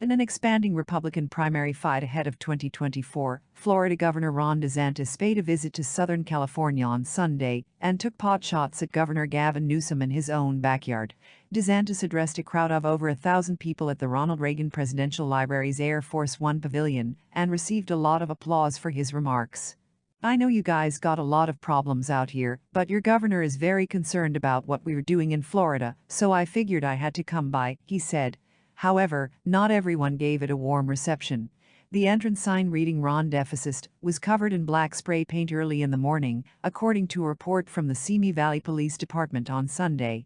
In an expanding Republican primary fight ahead of 2024, Florida Governor Ron DeSantis paid a visit to Southern California on Sunday and took potshots at Governor Gavin Newsom in his own backyard. DeSantis addressed a crowd of over 1,000 people at the Ronald Reagan Presidential Library's Air Force One Pavilion and received a lot of applause for his remarks. "I know you guys got a lot of problems out here, but your governor is very concerned about what we're doing in Florida, so I figured I had to come by," he said. However, not everyone gave it a warm reception. The entrance sign reading "Ron DeFascist" was covered in black spray paint early in the morning, according to a report from the Simi Valley Police Department on Sunday.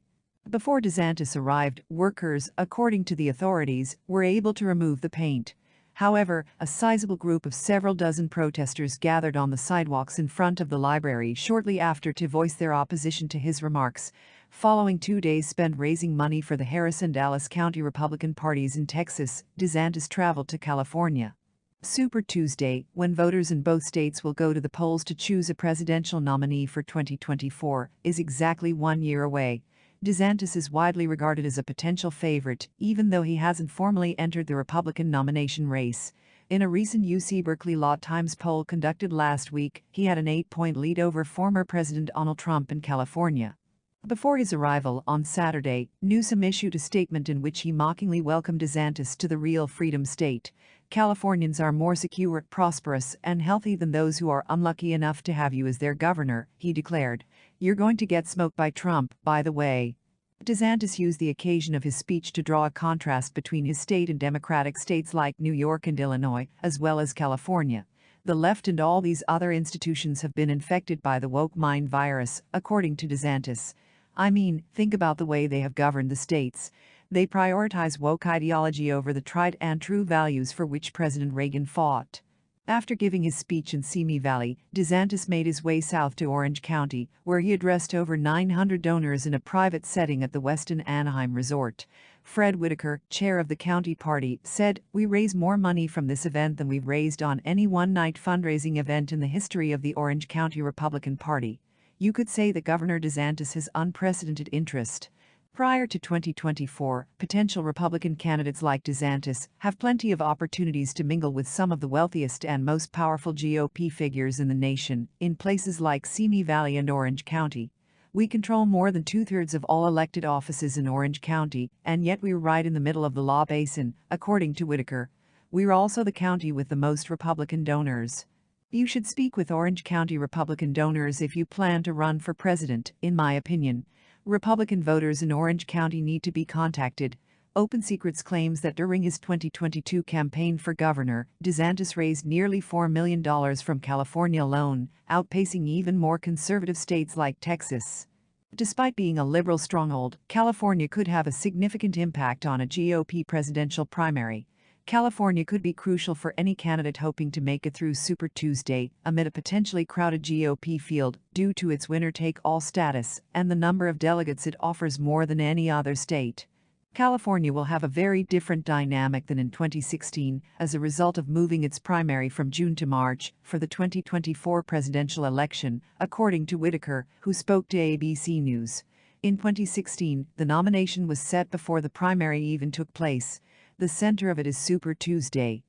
Before DeSantis arrived, workers, according to the authorities, were able to remove the paint. However, a sizable group of several dozen protesters gathered on the sidewalks in front of the library shortly after to voice their opposition to his remarks. Following 2 days spent raising money for the Harris and Dallas County Republican parties in Texas, DeSantis traveled to California. Super Tuesday, when voters in both states will go to the polls to choose a presidential nominee for 2024, is exactly 1 year away. DeSantis is widely regarded as a potential favorite, even though he hasn't formally entered the Republican nomination race. In a recent UC Berkeley Law Times poll conducted last week, he had an 8-point lead over former President Donald Trump in California. Before his arrival on Saturday, Newsom issued a statement in which he mockingly welcomed DeSantis to the real freedom state. "Californians are more secure, prosperous, and healthy than those who are unlucky enough to have you as their governor," he declared. "You're going to get smoked by Trump, by the way." DeSantis used the occasion of his speech to draw a contrast between his state and Democratic states like New York and Illinois, as well as California. "The left and all these other institutions have been infected by the woke mind virus," according to DeSantis. "I mean, think about the way they have governed the states. They prioritize woke ideology over the tried and true values for which President Reagan fought." After giving his speech in Simi Valley, DeSantis made his way south to Orange County, where he addressed over 900 donors in a private setting at the Westin Anaheim Resort. Fred Whitaker, chair of the county party, said, "We raise more money from this event than we've raised on any one-night fundraising event in the history of the Orange County Republican Party." You could say that Governor DeSantis has unprecedented interest. Prior to 2024, potential Republican candidates like DeSantis have plenty of opportunities to mingle with some of the wealthiest and most powerful GOP figures in the nation, in places like Simi Valley and Orange County. "We control more than 2/3 of all elected offices in Orange County, and yet we're right in the middle of the law basin," according to Whitaker. "We're also the county with the most Republican donors. You should speak with Orange County Republican donors if you plan to run for president, in my opinion. Republican voters in Orange County need to be contacted." Open Secrets claims that during his 2022 campaign for governor, DeSantis raised nearly $4 million from California alone, outpacing even more conservative states like Texas. Despite being a liberal stronghold, California could have a significant impact on a GOP presidential primary. California could be crucial for any candidate hoping to make it through Super Tuesday amid a potentially crowded GOP field due to its winner-take-all status and the number of delegates it offers more than any other state. California will have a very different dynamic than in 2016 as a result of moving its primary from June to March for the 2024 presidential election, according to Whitaker, who spoke to ABC News. In 2016, the nomination was set before the primary even took place. The center of it is Super Tuesday.